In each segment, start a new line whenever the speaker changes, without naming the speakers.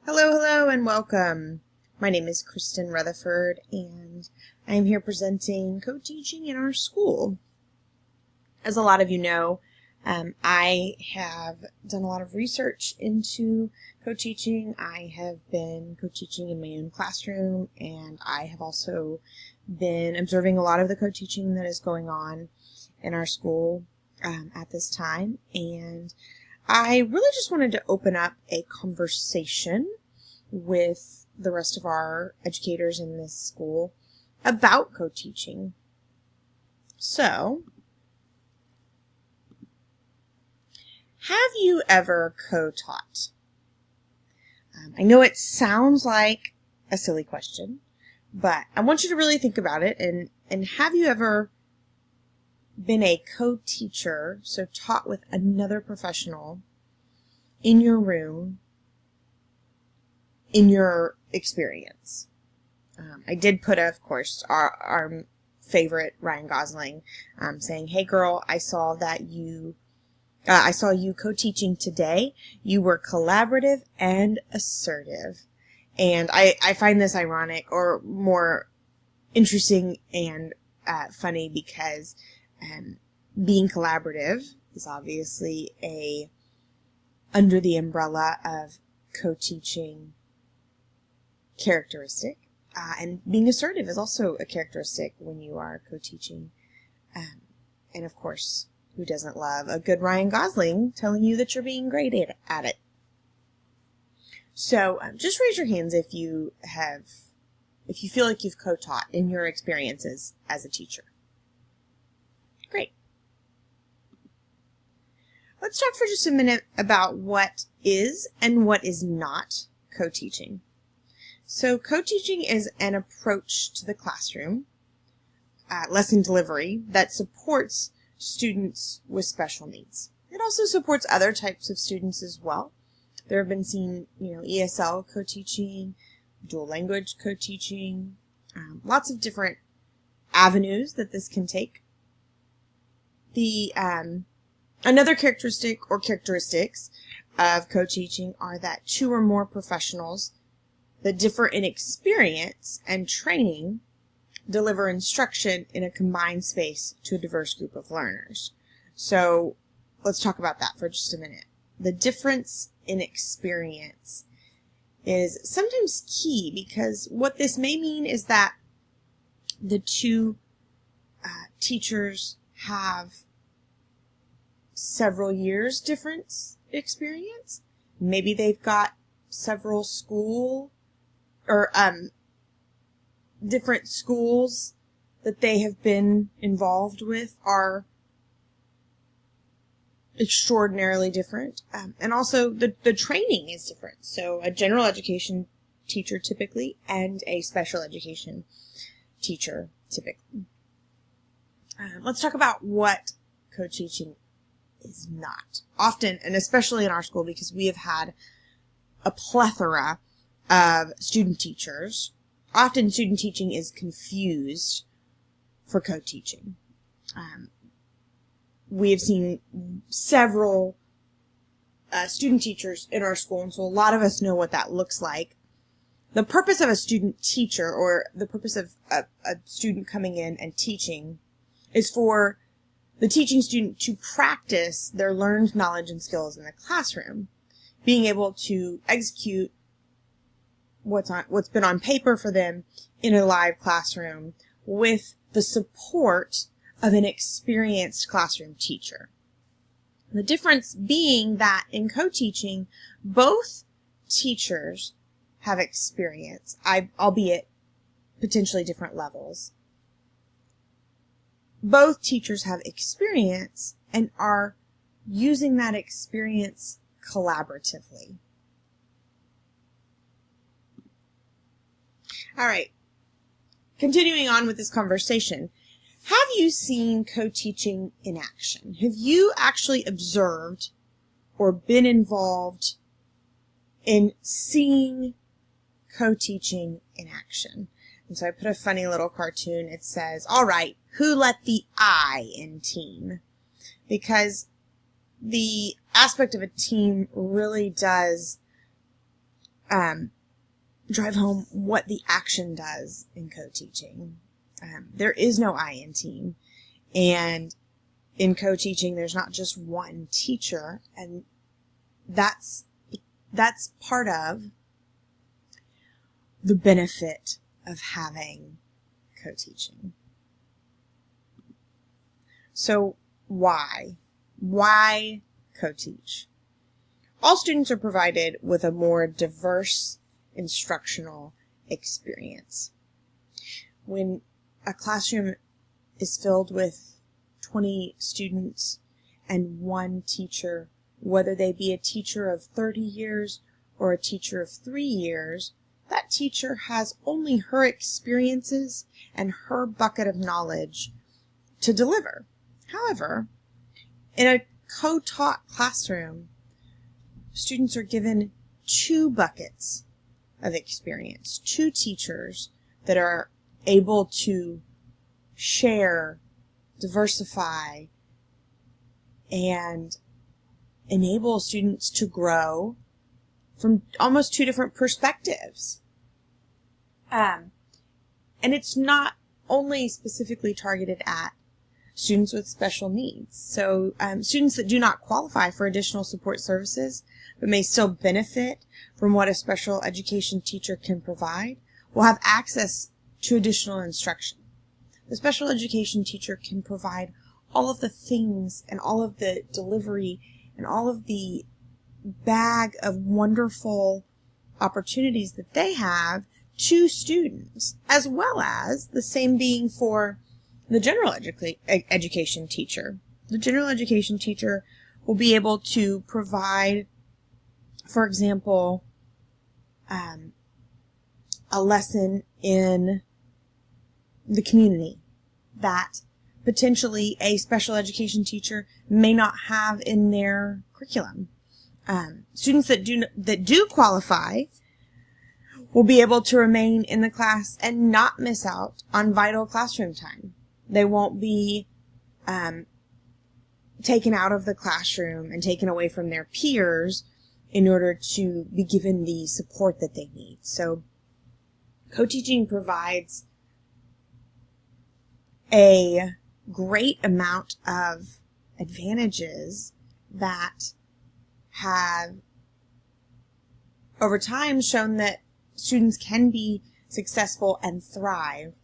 Hello, and welcome. My name is Kristen Rutherford, and I am here presenting co-teaching in our school. As a lot of you know, I have done a lot of research into co-teaching. I have been co-teaching in my own classroom, and I have also been observing a lot of the co-teaching that is going on in our school at this time, and I really just wanted to open up a conversation with the rest of our educators in this school about co-teaching. So, have you ever co-taught? I know it sounds like a silly question, but I want you to really think about it, and have you ever been a co-teacher, so taught with another professional in your room, in your experience? I did put, of course, our favorite Ryan Gosling, saying, "Hey girl, I saw you co-teaching today. You were collaborative and assertive." And I find this ironic, or more interesting and funny, because being collaborative is obviously under the umbrella of co-teaching characteristic, and being assertive is also a characteristic when you are co-teaching. And of course, who doesn't love a good Ryan Gosling telling you that you're being great at it? So just raise your hands if you feel like you've co-taught in your experiences as a teacher. Great. Let's talk for just a minute about what is and what is not co-teaching. So co-teaching is an approach to the classroom, lesson delivery, that supports students with special needs. It also supports other types of students as well. There have been seen, ESL co-teaching, dual language co-teaching, lots of different avenues that this can take. Another characteristic or characteristics of co-teaching are that two or more professionals that differ in experience and training deliver instruction in a combined space to a diverse group of learners. So let's talk about that for just a minute. The difference in experience is sometimes key, because what this may mean is that the two teachers have several years difference experience. Maybe they've got several different schools that they have been involved with are extraordinarily different. And also the training is different. So a general education teacher typically, and a special education teacher typically. Let's talk about what co-teaching is not. Often, and especially in our school, because we have had a plethora of student teachers, often student teaching is confused for co-teaching. We have seen several student teachers in our school, and so a lot of us know what that looks like. The purpose of a student teacher, or the purpose of a student coming in and teaching, is for the teaching student to practice their learned knowledge and skills in the classroom, being able to execute what's been on paper for them in a live classroom with the support of an experienced classroom teacher. The difference being that in co-teaching, both teachers have experience, albeit potentially different levels. Both teachers have experience and are using that experience collaboratively. All right. Continuing on with this conversation, have you seen co-teaching in action? Have you actually observed or been involved in seeing co-teaching in action? And so I put a funny little cartoon. It says, "All right, who let the I in team?" Because the aspect of a team really does drive home what the action does in co-teaching. There is no I in team. And in co-teaching, there's not just one teacher. And that's part of the benefit of having co-teaching. So why? Why co-teach? All students are provided with a more diverse instructional experience. When a classroom is filled with 20 students and one teacher, whether they be a teacher of 30 years or a teacher of 3 years, that teacher has only her experiences and her bucket of knowledge to deliver. However, in a co-taught classroom, students are given 2 buckets of experience, 2 teachers that are able to share, diversify, and enable students to grow from almost 2 different perspectives. And it's not only specifically targeted at students with special needs. So students that do not qualify for additional support services but may still benefit from what a special education teacher can provide will have access to additional instruction. The special education teacher can provide all of the things and all of the delivery and all of the bag of wonderful opportunities that they have to students, as well as the same being for the general education teacher. The general education teacher will be able to provide, for example, a lesson in the community that potentially a special education teacher may not have in their curriculum. Students that do qualify will be able to remain in the class and not miss out on vital classroom time. They won't be taken out of the classroom and taken away from their peers in order to be given the support that they need. So co-teaching provides a great amount of advantages that have over time shown that students can be successful and thrive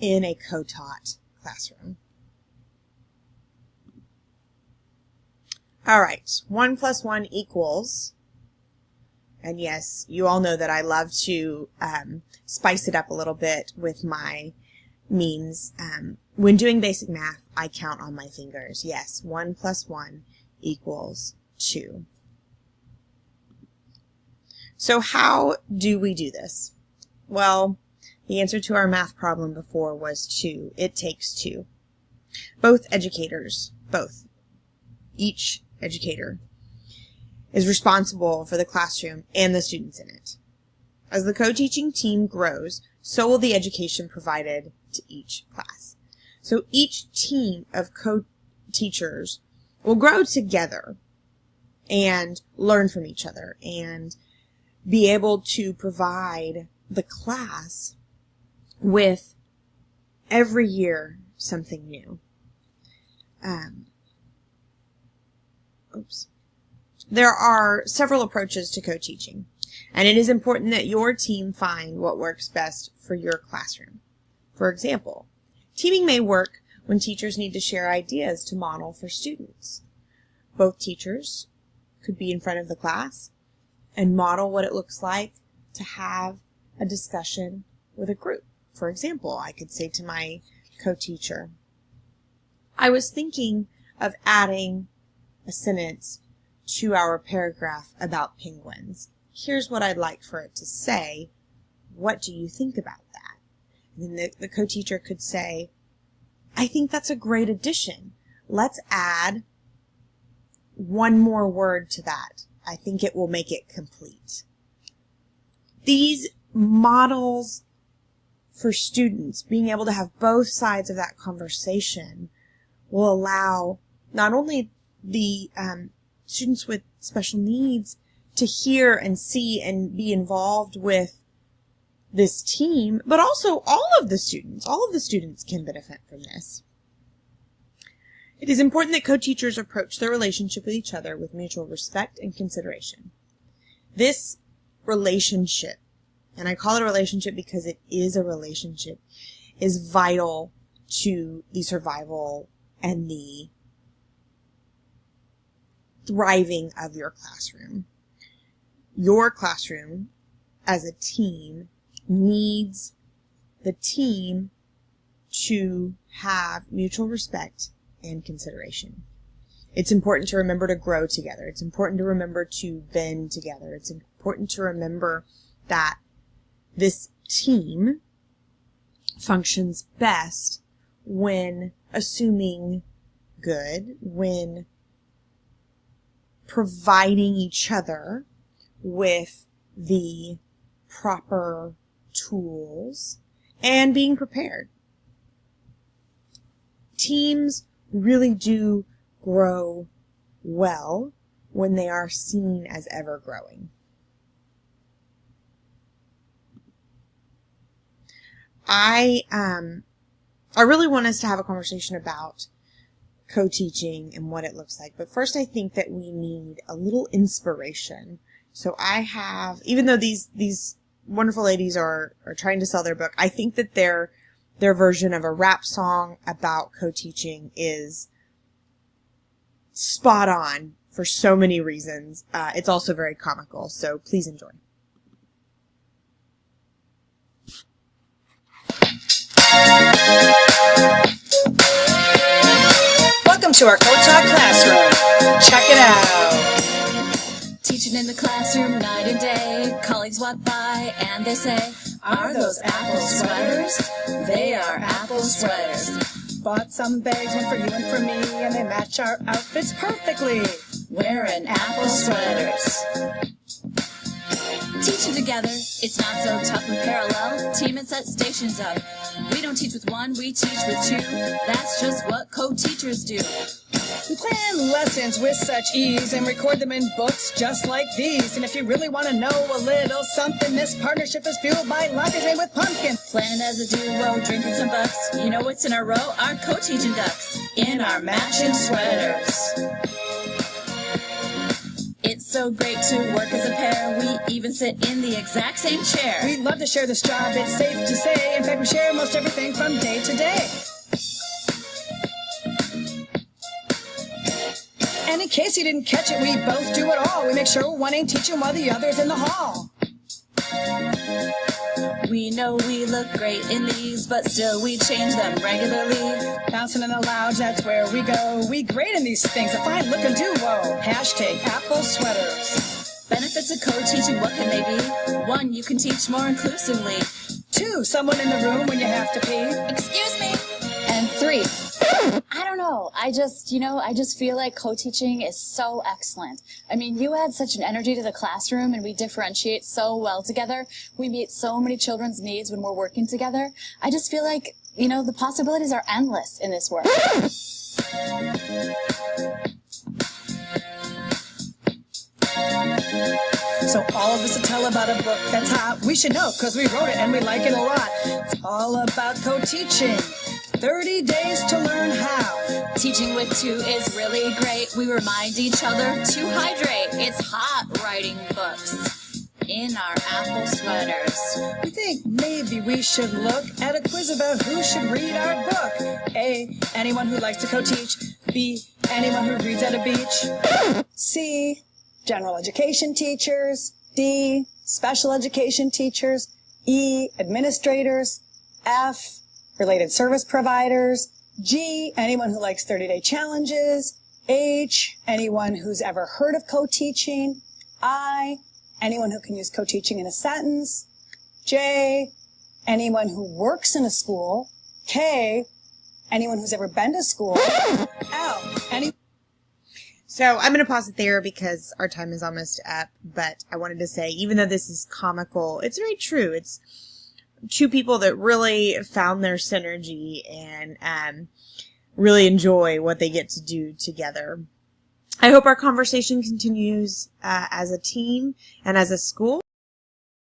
in a co-taught classroom. All right, 1 + 1 equals, and yes, you all know that I love to spice it up a little bit with my means. When doing basic math, I count on my fingers. Yes, 1 + 1 equals 2. So how do we do this? Well, the answer to our math problem before was 2. It takes 2. Each educator is responsible for the classroom and the students in it. As the co-teaching team grows, so will the education provided to each class. So each team of co-teachers will grow together and learn from each other and be able to provide the class with every year something new. There are several approaches to co-teaching, and it is important that your team find what works best for your classroom. For example, teaming may work when teachers need to share ideas to model for students. Both teachers could be in front of the class and model what it looks like to have a discussion with a group. For example, I could say to my co-teacher, I was thinking of adding a sentence to our paragraph about penguins. Here's what I'd like for it to say. What do you think about that? And then the co-teacher could say, I think that's a great addition. Let's add one more word to that. I think it will make it complete. These models for students, being able to have both sides of that conversation, will allow not only the students with special needs to hear and see and be involved with this team, but also all of the students. All of the students can benefit from this. It is important that co-teachers approach their relationship with each other with mutual respect and consideration. This relationship, and I call it a relationship because it is a relationship, is vital to the survival and the thriving of your classroom. Your classroom, as a team, needs the team to have mutual respect and consideration. It's important to remember to grow together. It's important to remember to bend together. It's important to remember that this team functions best when assuming good, when providing each other with the proper tools and being prepared. Teams really do grow well when they are seen as ever growing. I really want us to have a conversation about co-teaching and what it looks like. But first, I think that we need a little inspiration. So I have, even though these wonderful ladies are trying to sell their book, I think that their version of a rap song about co-teaching is spot on for so many reasons. It's also very comical, so please enjoy.
Welcome to our Co-Talk classroom. Check it out.
Teaching in the classroom night and day. Colleagues walk by and they say, "Are those apple sweaters?" They are apple sweaters.
Bought some bags, one for you and for me, and they match our outfits perfectly.
Wearing apple sweaters. Teaching together, it's not so tough and parallel. Team and set stations up. We don't teach with one, we teach with two. That's just what co-teachers do.
We plan lessons with such ease and record them in books just like these. And if you really want to know a little something, this partnership is fueled by lattes made with pumpkin.
Planned as a duo, drinking some bucks. You know what's in our row? Our co-teaching ducks. In our matching sweaters. It's so great to work as a pair. We even sit in the exact same chair.
We love to share this job, it's safe to say. In fact, we share most everything from day to day. And in case you didn't catch it, we both do it all. We make sure one ain't teaching while the other's in the hall.
We know we look great in these, but still we change them regularly.
Bouncing in the lounge, that's where we go. We grade in these things, a fine looking duo. Hashtag apple sweaters.
Benefits of co-teaching, what can they be? 1, you can teach more inclusively.
2, someone in the room when you have to pee.
Excuse me.
And 3, I don't know. I just feel like co-teaching is so excellent. I mean, you add such an energy to the classroom and we differentiate so well together. We meet so many children's needs when we're working together. I just feel like, the possibilities are endless in this work.
So all of this to tell about a book that's hot. We should know because we wrote it and we like it a lot. It's all about co-teaching. 30 days to learn how.
Teaching with 2 is really great. We remind each other to hydrate. It's hot writing books in our apple sweaters.
We think maybe we should look at a quiz about who should read our book. A, anyone who likes to co-teach. B, anyone who reads at a beach. C, general education teachers. D, special education teachers. E, administrators. F, related service providers. G, anyone who likes 30-day challenges. H, anyone who's ever heard of co-teaching. I, anyone who can use co-teaching in a sentence. J, anyone who works in a school. K, anyone who's ever been to school. L,
So I'm going to pause it there because our time is almost up, but I wanted to say, even though this is comical, it's very true. It's 2 people that really found their synergy and really enjoy what they get to do together. I hope our conversation continues as a team and as a school.